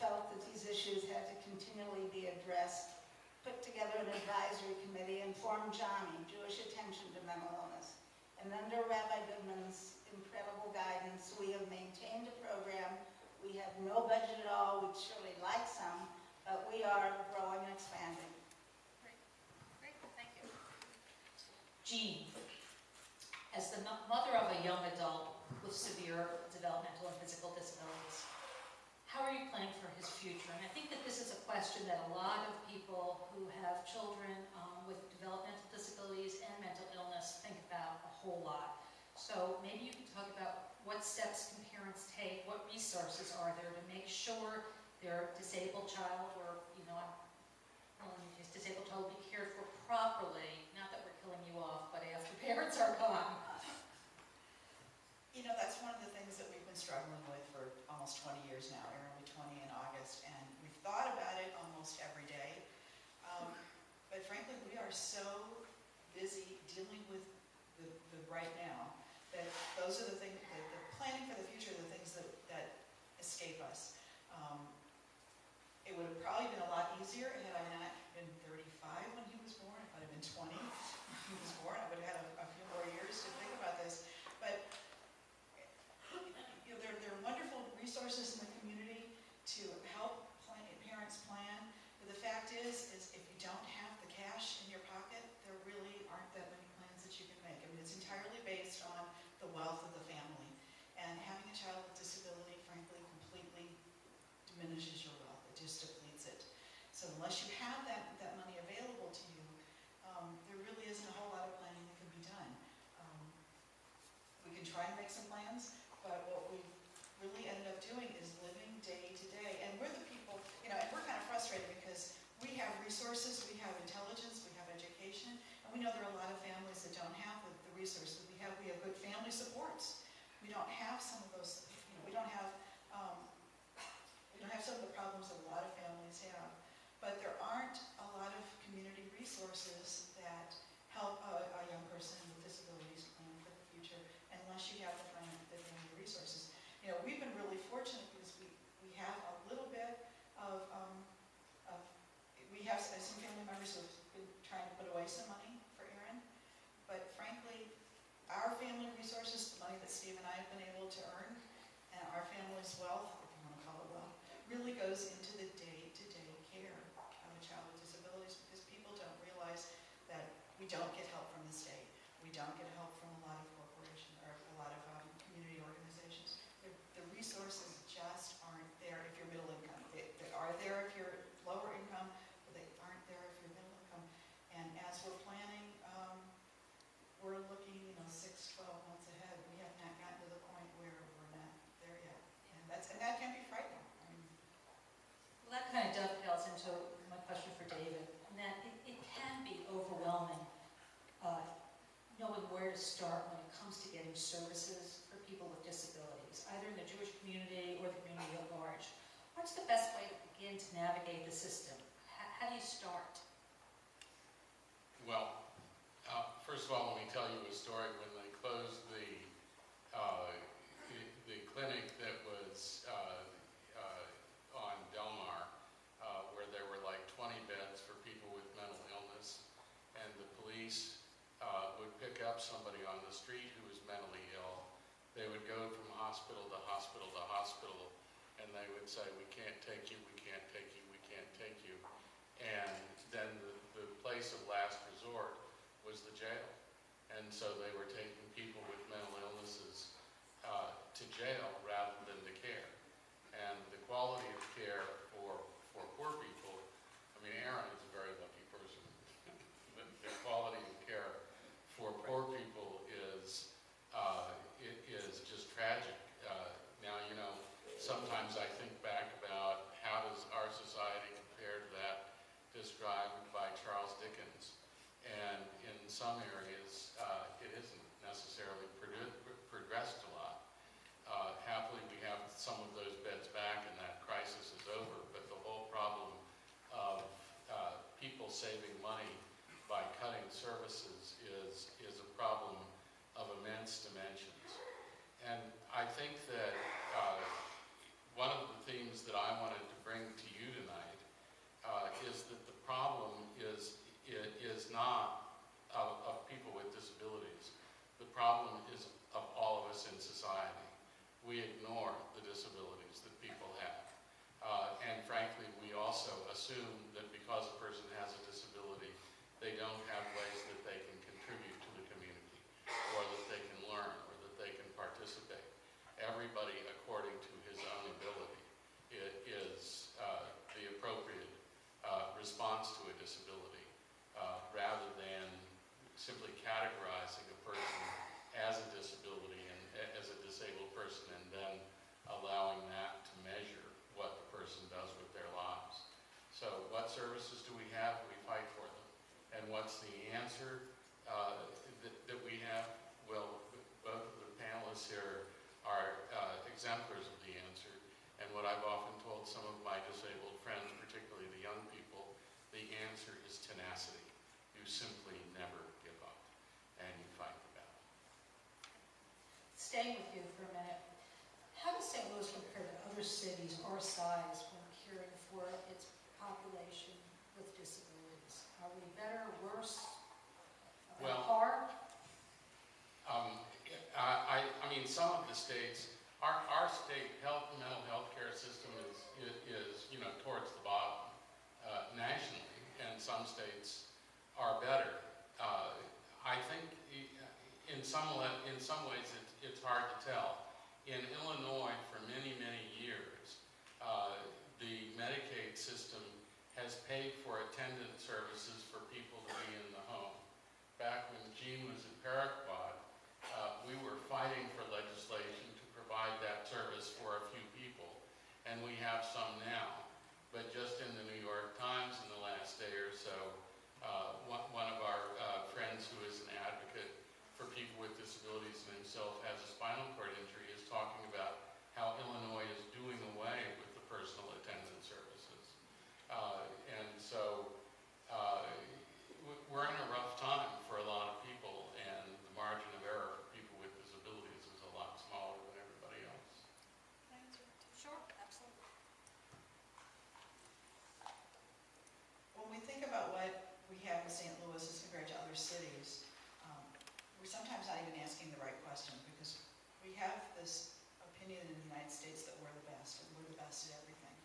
felt that these issues had to continually be addressed, put together an advisory committee and formed JAMI, Jewish Attention to Mental Illness. And under Rabbi Goodman's incredible guidance, we have maintained a program. We have no budget at all. We'd surely like some, but we are growing and expanding. Great, great, thank you. Jeane, as the mother of a young adult with severe developmental and physical disabilities, how are you planning for his future? And I think that this is a question that a lot of people who have children with developmental disabilities and mental illness think about a whole lot. So maybe you can talk about what steps can parents take, what resources are there to make sure their disabled child, or, you know, his disabled child will be cared for properly, not that we're killing you off, but after parents are gone. You know, that's one of the things that we've been struggling with for almost 20 years now. Aaron will be 20 in August, and we've thought about it almost every day. But frankly, we are so busy dealing with the right now that those are the things, the planning for the future are the things that escape us. It would have probably been a lot easier had I not been 35 when he was born. If I'd have been 20 when he was born, I would have had a few more years to think about this. But you know, there are wonderful resources in the community to help parents plan. But the fact is if you don't have the cash in your pocket, there really aren't that many plans that you can make. I mean, it's entirely based on the wealth of the family. And having a child with disability, frankly, completely diminishes your wealth. It just depletes it. So unless you have that money available to you, there really isn't a whole lot of planning that can be done. We can try and make some plans, but what we've really ended up doing is living day to day. And we're the people, you know, and we're kind of frustrated because we have resources, we have intelligence, we have education, and we know there are a lot of families that don't have the resources. We have good family supports. We don't have some of those, you know, we don't have some of the problems that a lot of families have. But there aren't a lot of community resources that help a young person with disabilities plan for the future unless you have the family resources. You know, we've been really fortunate because we have a little bit of we have some family members who have been trying to put away some money for Aaron, but frankly, our family resources, the money that Steve and I have been able to earn, and our family's wealth, if you want to call it wealth, really goes into the day-to-day care of a child with disabilities, because people don't realize that we don't get help from the state. We don't get help from a lot of corporations or a lot of community organizations. The resources just aren't there if you're middle income. They are there if you're lower income, but they aren't there if you're middle income. And as we're planning, we're looking, you know, 6-12 months ahead. We have not gotten to the point where we're not there yet. And that can be frightening. I mean, Well, that kind of dovetails into my question for David, and that it can be overwhelming knowing where to start when it comes to getting services for people with disabilities, either in the Jewish community or the community at large. What's the best way to begin to navigate the system? How do you start? Well, first of all, let me tell you a story. When they closed the clinic that was on Del Mar, where there were like 20 beds for people with mental illness, and the police would pick up somebody on the street who was mentally ill. They would go from hospital to hospital to hospital, and they would say, we can't take you, we can't take you, we can't take you. And then the place of last resort was the jail. And so they were taking people with mental illnesses to jail rather than to care. And the quality of care for poor people, I mean, Aaron is a very lucky person. The quality of care for poor people is just tragic. Now, you know, sometimes I think back about how does our society compare to that described by Charles Dickens. And in some areas, it isn't necessarily progressed a lot. Happily, we have some of those beds back and that crisis is over, but the whole problem of people saving money by cutting services is a problem of immense dimensions. And I think that one of the themes that I wanted to bring answer that we have? Well, both of the panelists here are exemplars of the answer. And what I've often told some of my disabled friends, particularly the young people, the answer is tenacity. You simply never give up, and you fight the battle. Staying with you for a minute, how does St. Louis compare to other cities our size when caring for its population with disabilities? Are we better, worse, Well, par? I mean, some of the states, our state mental health care system is towards the bottom nationally, and some states are better. I think in some ways it's hard to tell. In Illinois, for many, many years, the Medicaid system has paid for attendant services for people to be in the home. Back when Jeane was at Paraquat, we were fighting for legislation to provide that service for a few people, and we have some now. But just in the New York Times in the last day or so, one of our friends who is an advocate for people with disabilities and himself has a spinal cord injury is talking about how Illinois is doing away with the personal attendant services. And so we're in a rough time for a lot of people, and the margin of error for people with disabilities is a lot smaller than everybody else. Sure, absolutely. When we think about what we have in St. Louis as compared to other cities, we're sometimes not even asking the right question, because we have this opinion in the United States that we're the best, and we're the best at everything.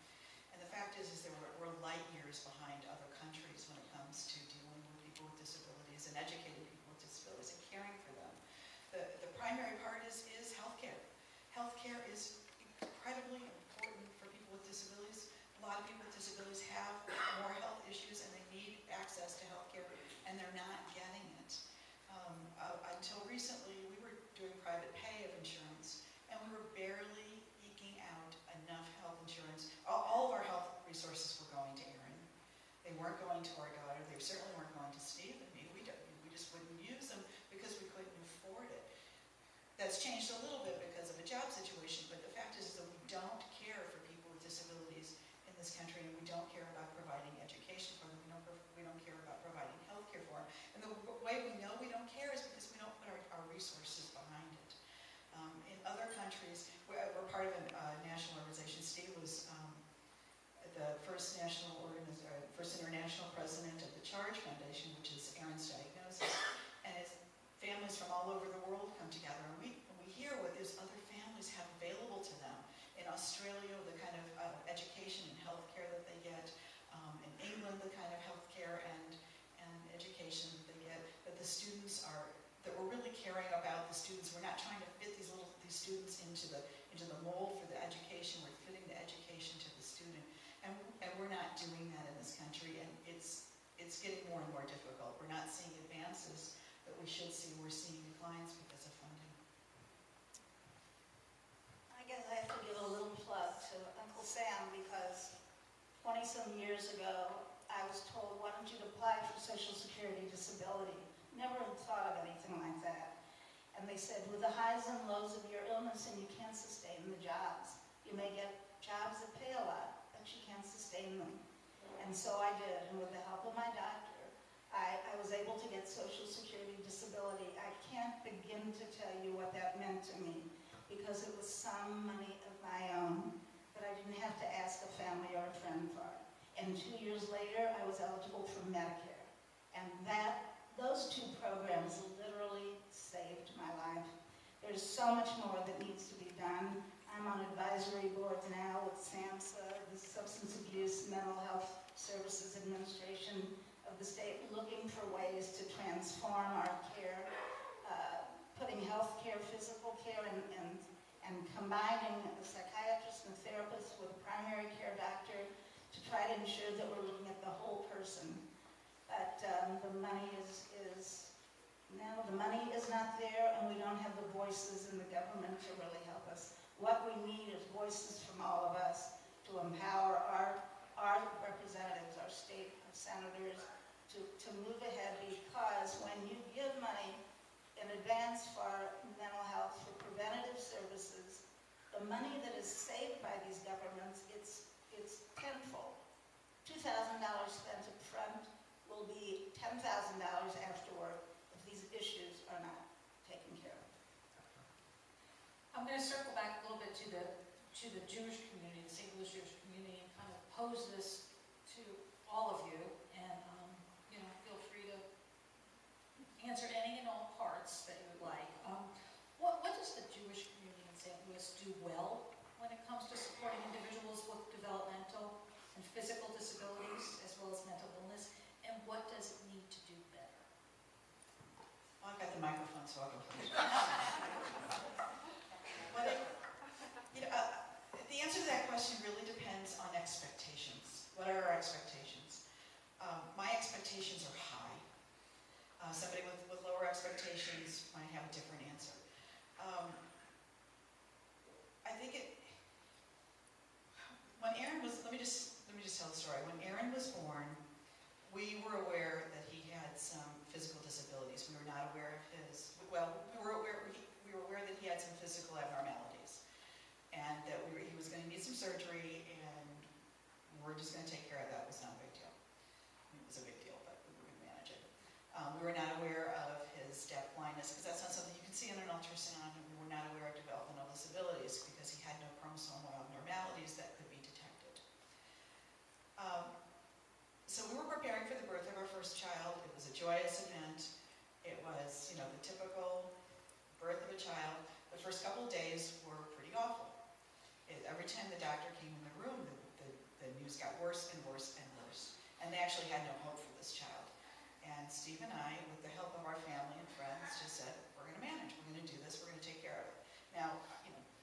And the fact is that we're light years behind other countries when it comes to dealing with people with disabilities and educating people with disabilities and caring for them. The primary part is healthcare. Healthcare is incredibly important for people with disabilities. A lot of people with disabilities have more health issues and they need access to healthcare, and they're not getting it. Until recently, we were doing private pay of insurance, and we were barely eking out enough health insurance. All of our health resources were going to Erin. They weren't going to our daughter. They certainly weren't going to Steve and me. We just wouldn't use them because we couldn't afford it. That's changed a little bit because of a job situation, but the fact is that we don't care for people with disabilities in this country, and we don't care about providing education for them. We don't care about providing health care for them. And the way we know we don't care is because we don't put our resources behind it. In other countries, we're part of a national organization. Steve was the first international president of the Charge Foundation, which is Erin's diagnosis. And it's families from all over the world come together, and we hear what these other families have available to them. In Australia, the kind of education and health care that they get. In England, the kind of health care and education that they get. That the students are, that we're really caring about the students. We're not trying to fit these students into the mold for the education. We're fitting the education to the student. And we're not doing that in this country, and it's getting more and more difficult. We're not seeing advances that we should see. We're seeing declines because of funding. I guess I have to give a little plug to Uncle Sam, because 20-some years ago, I was told, why don't you apply for Social Security disability? Never had thought of anything like that. And they said, with the highs and lows of your illness, and you can't sustain the jobs. You may get jobs that pay a lot, but you can't sustain them. And so I did, and with the help of my doctor, I was able to get Social Security disability. I can't begin to tell you what that meant to me, because it was some money of my own that I didn't have to ask a family or a friend for. And 2 years later, I was eligible for Medicare. And those two programs literally saved my life. There's so much more that needs to be done. I'm on advisory boards now with SAMHSA, the Substance Abuse Mental Health Services Administration of the state, looking for ways to transform our care, putting health care, physical care, and combining a psychiatrist and therapist with a primary care doctor to try to ensure that we're looking at the whole person. But the money the money is not there, and we don't have the voices in the government to really help us. What we need is voices from all of us to empower our representatives, our state senators, to move ahead, because when you give money in advance for mental health, for preventative services, the money that is saved by these governments, it's tenfold. $2,000 spent up front will be $10,000 afterward if these issues are not taken care of. I'm going to circle back a little bit to the Jewish community, the St. Louis Jewish community, and kind of pose this to all of you, and feel free to answer any and all parts that you would like. What does the Jewish community in St. Louis do well when it comes to supporting individuals with developmental and physical disabilities as well as mental illness, and what does it need to do better? Well, I've got the microphone, so I'll go first. The answer to that question really depends on expectations. What are our expectations? My expectations are high. Somebody with lower expectations might have a different answer. I think when Aaron was, let me just tell the story. When Aaron was born, we were aware that he had some physical disabilities. We were not aware of his, well, we were aware that he had some physical abnormalities, and that he was going to need some surgery, and we're just going to take care of that. It was not a big deal. I mean, it was a big deal, but we were going to manage it. We were not aware of his deaf blindness, because that's not something you can see on an ultrasound, and we were not aware of developmental disabilities, because he had no chromosomal abnormalities that could be detected. So we were preparing for the birth of our first child. It was a joyous event. It was, the typical birth of a child. The first couple of days were pretty awful. Every time the doctor came in the room, the news got worse and worse and worse. And they actually had no hope for this child. And Steve and I, with the help of our family and friends, just said, we're going to manage. We're going to do this. We're going to take care of it. Now,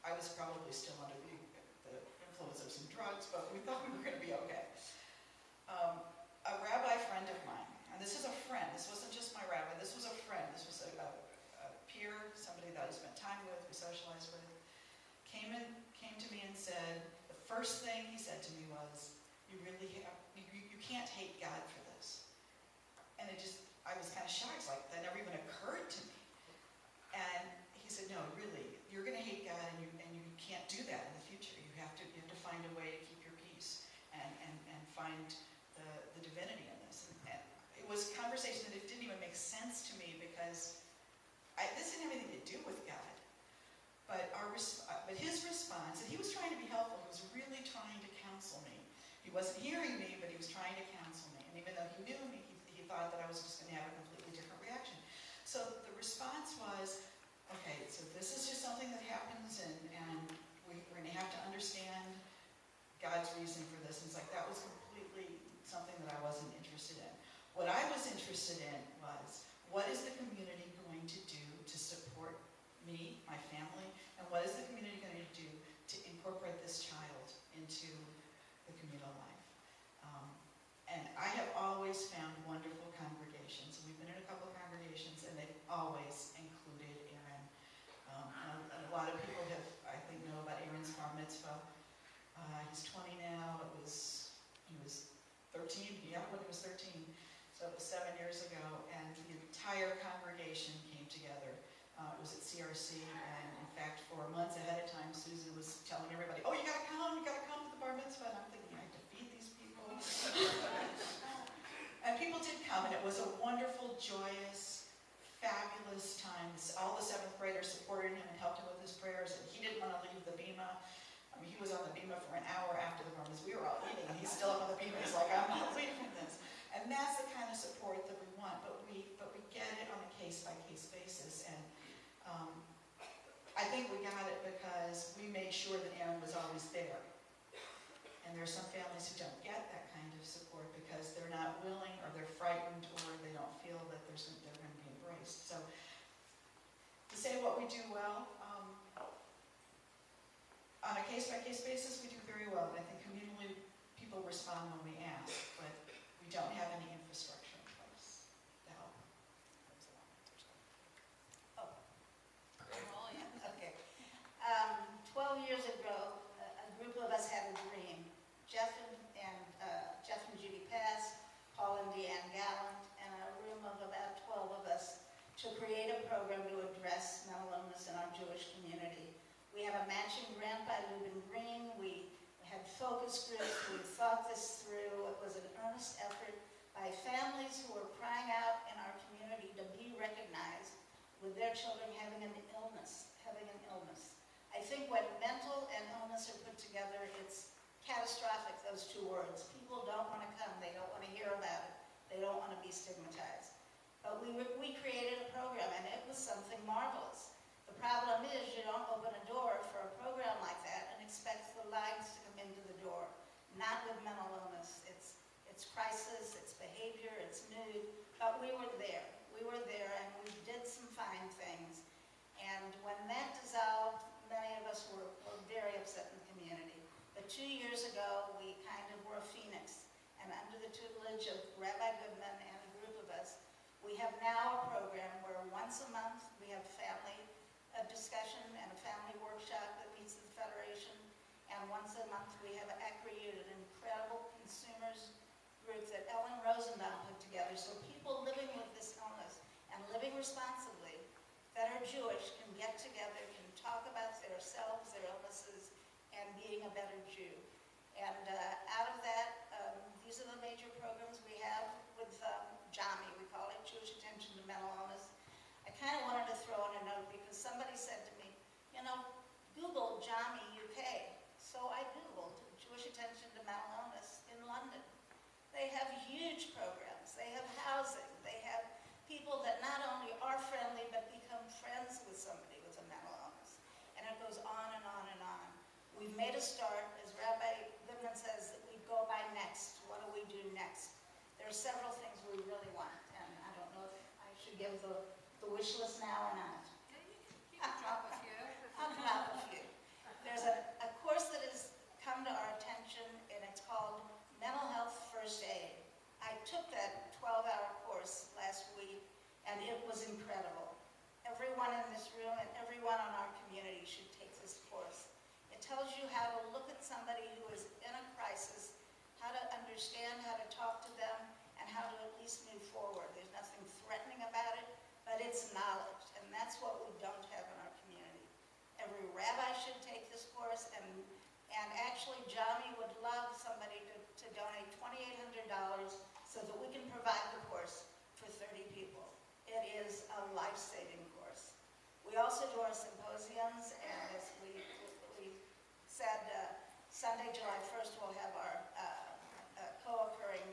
I was probably still under the influence of some drugs, but we thought we were going to be okay. A rabbi friend of mine, and this is a friend, this wasn't just my rabbi, this was a friend, this was a peer, somebody that I spent time with, we socialized with, came to me and said, the first thing he said to me was, you can't hate God for this. And I was kind of shocked, it's like, that never even occurred to me. And he said, no, really, you're going to hate God, and you can't do that in the future. You have to find a way to keep your peace and find the divinity in this. And it was a conversation that it didn't even make sense to me, because this didn't have anything to do with God. But his response, and he was trying to be helpful, he was really trying to counsel me. He wasn't hearing me, but he was trying to counsel me. And even though he knew me, he thought that I was just going to have a completely different reaction. So the response was, okay, so this is just something that happens, and we're going to have to understand God's reason for this. And it's like, that was completely something that I wasn't interested in. What I was interested in was, what is the community going to do to support me, my family, and what is the community going to do to incorporate this child into the communal life? And I have always found wonderful congregations. We've been in a couple of congregations, and they've always included Aaron. And a lot of people I think, know about Aaron's bar mitzvah. He's 20 now. He was 13, when he was 13. So it was 7 years ago, and the entire congregation came together. It was at CRC, and in fact, for months ahead of time, Susan was telling everybody, oh, you gotta come to the bar mitzvah. And I'm thinking, I have to feed these people. And people did come, and it was a wonderful, joyous, fabulous time. All the 7th graders supported him and helped him with his prayers, and he didn't want to leave the bima. I mean, he was on the bima for an hour after the bar mitzvah. We were all eating, and he's still up on the bima. He's like, I'm not leaving this. And that's the kind of support that we want, but we get it on a case-by-case basis. And I think we got it because we made sure that Aaron was always there. And there are some families who don't get that kind of support because they're not willing, or they're frightened, or they don't feel that they're going to be embraced. So to say what we do well, on a case-by-case basis, we do very well. And I think communally, people respond when we ask, but we don't have any infrastructure in place to help. Okay. 12 years ago, a group of us had a dream. Jeff and Judy Pass, Paul and Deanne Gallant, had a matching grant by Lubin Green. We had focus groups. We thought this through. It was an earnest effort by families who were crying out in our community to be recognized with their children having an illness. I think when mental and illness are put together, it's catastrophic, those two words. People don't want to come. They don't want to hear about it. They don't want to be stigmatized. But we created a program, and it was something marvelous. The problem is you don't open a door for a program like that and expect the lines to come into the door. Not with mental illness. It's crisis, it's behavior, it's mood. But we were there. We were there, and we did some fine things. And when that dissolved, many of us were very upset in the community. But 2 years ago, we kind of were a phoenix. And under the tutelage of Rabbi Goodman and a group of us, we have now a program where once a month we have family discussion and a family workshop that meets at the Federation. And once a month we have ACREUT, an incredible consumers group that Ellen Rosenbaum put together. So people living with this illness and living responsibly that are Jewish can get together, can talk about themselves, their illnesses, and being a better Jew. And out of that, these are the major programs we have with JAMI. We call it Jewish Attention to Mental Illness. I kind of wanted to throw in a note because somebody said to me, you know, Google JAMI UK. So I Googled Jewish Attention to Mental Illness in London. They have huge programs. They have housing. They have people that not only are friendly but become friends with somebody with a mental illness. And it goes on and on and on. We've made a start, as Rabbi Goodman says, that we go by next. What do we do next? There are several things we really want, and I don't know if I should give the wish list now or not. Yeah, you can drop a few. I'll drop a few. There's a course that has come to our attention, and it's called Mental Health First Aid. I took that 12-hour course last week, and it was incredible. Everyone in this room and everyone in our community should take this course. It tells you how to look at somebody who is in a crisis, how to understand, how to talk to them, and how to at least move forward. There's nothing threatening about it, but it's knowledge, and that's what we don't have in our community. Every rabbi should take this course, and actually JAMI would love somebody to donate $2,800 so that we can provide the course for 30 people. It is a life-saving course. We also do our symposiums, and as we said, Sunday, July 1st, we'll have our co-occurring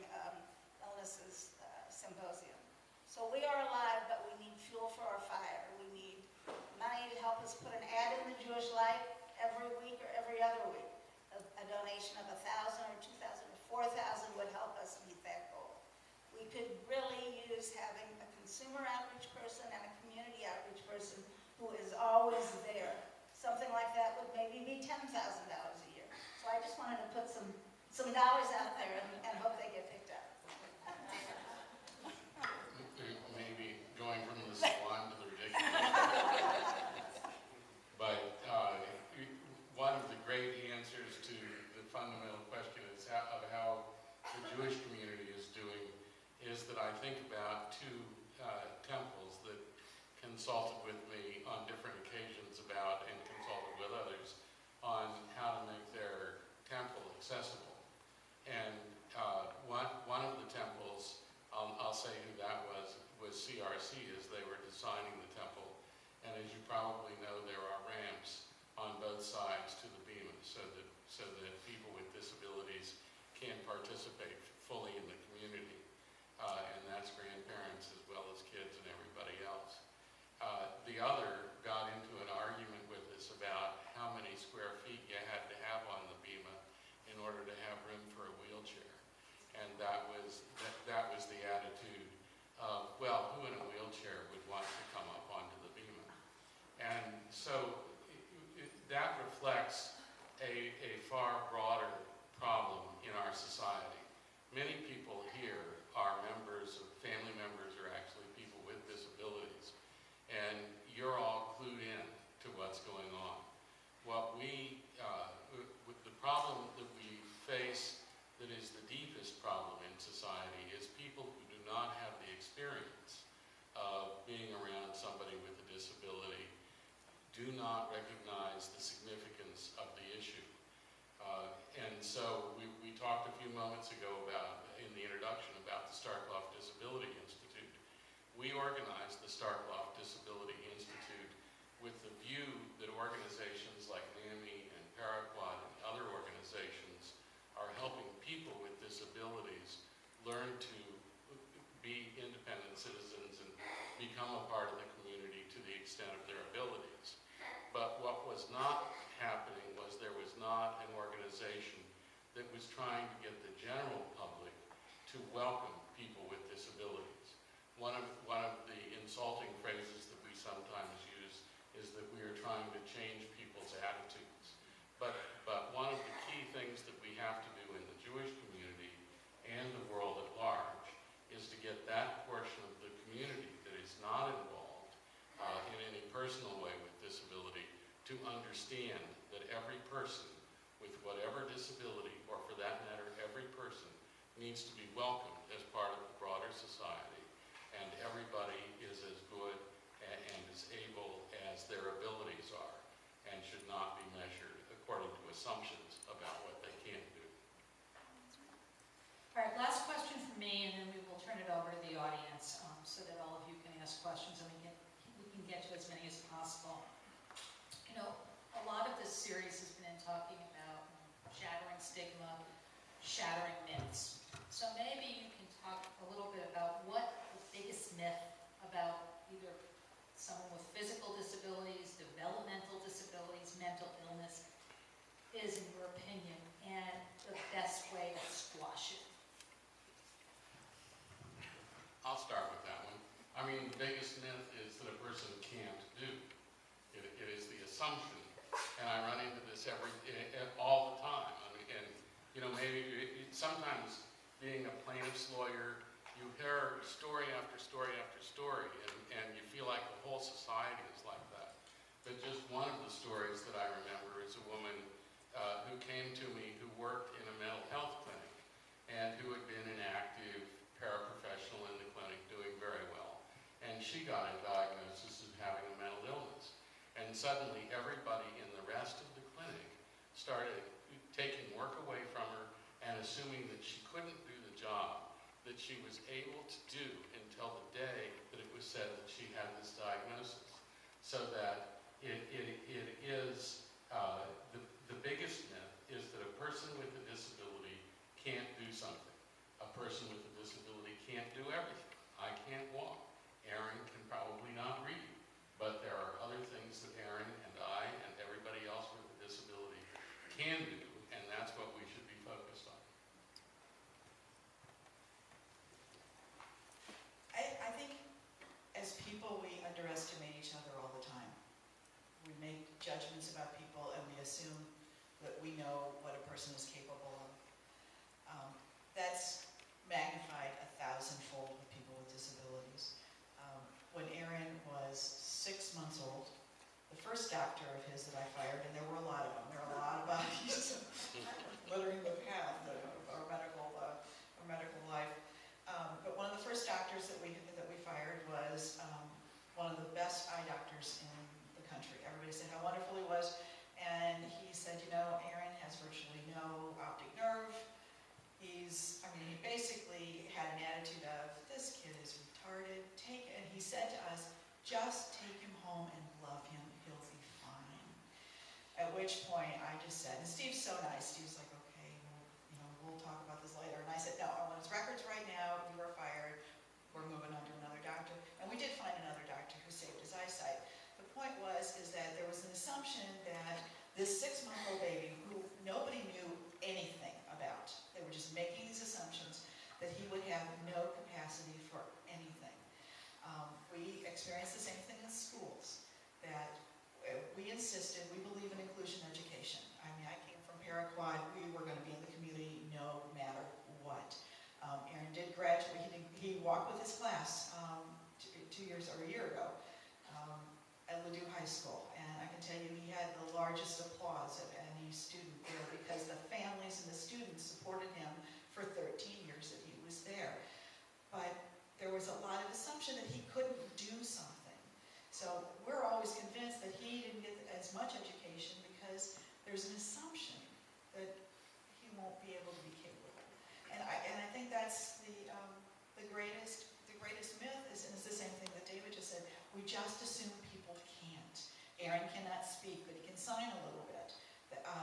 illnesses symposium. So we are alive, but we need fuel for our fire. We need money to help us put an ad in the Jewish Light every week or every other week. A donation of 1,000 or 2,000 or 4,000 would help us meet that goal. We could really use having a consumer outreach person and a community outreach person who is always there. Something like that would maybe be $10,000 a year. So I just wanted to put some dollars out there and hope they get picked up. Maybe going from the salon to the ridiculous. But one of the great answers to the fundamental question is how the Jewish community is doing is that I think about two temples that consulted with me on different occasions about and consulted with others on how to make their temple accessible. And one of the temples, I'll say who that was CRC as they were designing the temple. And as you probably know, there are ramps on both sides to the bima so that people with disabilities can participate fully in the community. And that's grandparents as well as kids and everybody else. The other got into an argument with us about how many square feet you had to have on the bima in order to do not recognize the significance of the issue. And so we talked a few moments ago about, in the introduction, about the Starkloff Disability Institute. We organized the Starkloff Disability Institute with the view that organizations like NAMI and Paraquat and other organizations are helping people with disabilities learn to be independent citizens and become a part of the community to the extent of their abilities. But what was not happening was there was not an organization that was trying to get the general public to welcome people with disabilities. One of the insulting phrases that we sometimes use is that we are trying to change people's attitudes. But one of the key things that we have to do in the Jewish community and the world at large is to get that portion of the community that is not involved in any personal way with disability to understand that every person with whatever disability, or for that matter, every person, needs to be welcomed as part of the broader society, and everybody is as good and as able as their abilities are, and should not be measured according to assumptions about what they can do. All right, last question from me, and then we will turn it over to the audience so that all of you can ask questions and we can get to as many as possible. You know, a lot of this series has been in talking about shattering stigma, shattering myths. So maybe you can talk a little bit about what the biggest myth about either someone with physical disabilities, developmental disabilities, mental illness is, in your opinion, and the best way to squash it. I'll start with that one. I mean, the biggest myth is that a person can't do. It is the assumption, and I run into this all the time. I mean, and you know, maybe sometimes being a plaintiff's lawyer, you hear story after story after story, and you feel like the whole society is like that. But just one of the stories that I remember is a woman who came to me who worked in a mental health clinic and who had been an active paraprofessional in the clinic doing very well. And she got a diagnosis of having a mental illness. And suddenly everybody in the rest of the clinic started taking work away from her and assuming that she couldn't do the job that she was able to do until the day that it was said that she had this diagnosis. So that it is, the biggest myth is that a person with a disability can't do something. A person with a disability can't do everything. I can't walk. Aaron can probably not read. But there are other things that Aaron and I and everybody else with a disability can do, and that's what we should be focused on. I think as people, we underestimate each other all the time. We make judgments about people and we assume that we know what a person is capable of. That's magnified 1,000-fold with people with disabilities. When Aaron was 6 months old, the first doctor of his that I fired, and there were a lot of them, there are a lot of bodies littering the path of our medical life. But one of the first doctors that we fired was one of the best eye doctors in the country. Everybody said how wonderful he was, and he said, you know, Aaron has virtually no optic nerve. He basically had an attitude of, this kid is retarded, and he said to us, just take him home and love him, he'll be fine. At which point I just said, and Steve's so nice, Steve's like, okay, we'll talk about this later. And I said, no, I want his records right now, you were fired, we're moving on to another doctor. And we did find another doctor who saved his eyesight. The point is that there was an assumption that this 6-month-old baby, who nobody knew anything about, they were just making these assumptions, that he would have no capacity for anything. We experienced the same thing in schools, that we insisted, we believe in inclusion education. I mean, I came from Paraquat, we were going to be in the community no matter what. Aaron did graduate, he walked with his class 2 years or a year ago at Ladue High School, and I can tell you he had the largest applause of any student there because the families and the students supported him for 13 years that he was there. But there was a lot of assumption that he couldn't do something. So we're always convinced that he didn't get sign a little bit.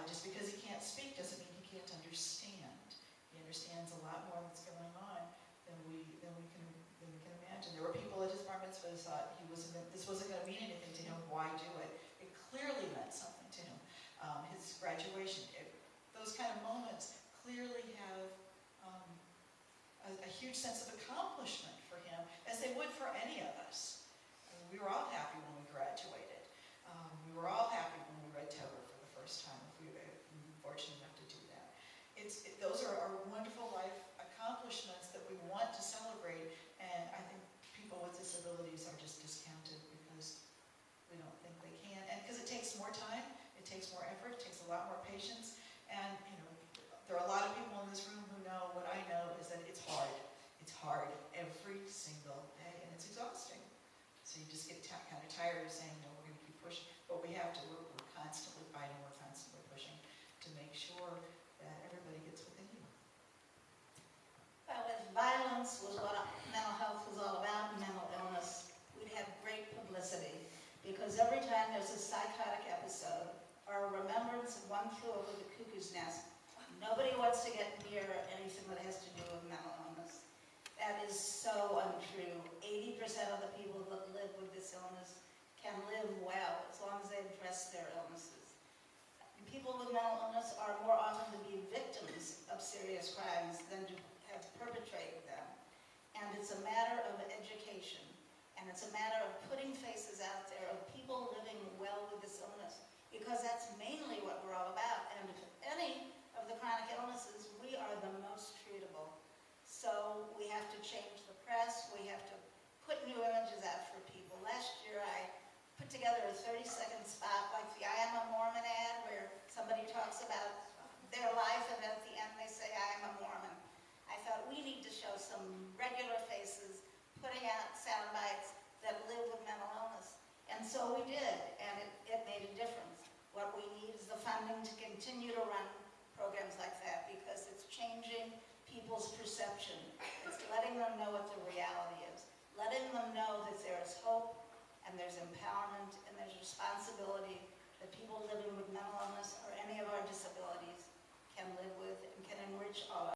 Just because he can't speak doesn't mean he can't understand. He understands a lot more that's going on than we can imagine. There were people at his bar mitzvah who thought this wasn't going to mean anything to him. Why do it? It clearly meant something to him. His graduation, those kind of moments clearly have a huge sense of accomplishment for him, as they would for any of us. I mean, we were all happy when we graduated. We were all happy when we read Torah for the first time, if we were fortunate enough to do that. Those are wonderful life accomplishments that we want to celebrate, and I think people with disabilities are just discounted because we don't think they can, and because it takes more time, it takes more effort, it takes a lot more patience, and there are a lot of people in this room who know what I know is that it's hard. It's hard every single day, and it's exhausting. So you just get kind of tired of saying, no, we're going to keep pushing, but we have to. We're constantly fighting, we're constantly pushing to make sure that everybody gets what they need. Well, if violence was what mental health was all about, mental illness, we'd have great publicity, because every time there's a psychotic episode or a remembrance of one flew over the cuckoo's nest, nobody wants to get near anything that has to do with mental illness. That is so untrue. 80% of the people that live with this illness can live well as long as they address their illnesses. And people with mental illness are more often to be victims of serious crimes than to have perpetrated them. And it's a matter of education. And it's a matter of putting faces out there of people living well with this illness, because that's mainly what we're all about. And if any of the chronic illnesses, we are the most treatable. So we have to change the press, we have to put new images out for people. Last year I put together a 30-second spot like the I Am a Mormon ad, where somebody talks about their life and at the end they say, I am a Mormon. I thought we need to show some regular faces putting out sound bites that live with mental illness. And so we did, and it made a difference. What we need is the funding to continue to run programs like that, because it's changing people's perception. It's letting them know what the reality is. Letting them know that there is hope, and there's empowerment, and there's responsibility.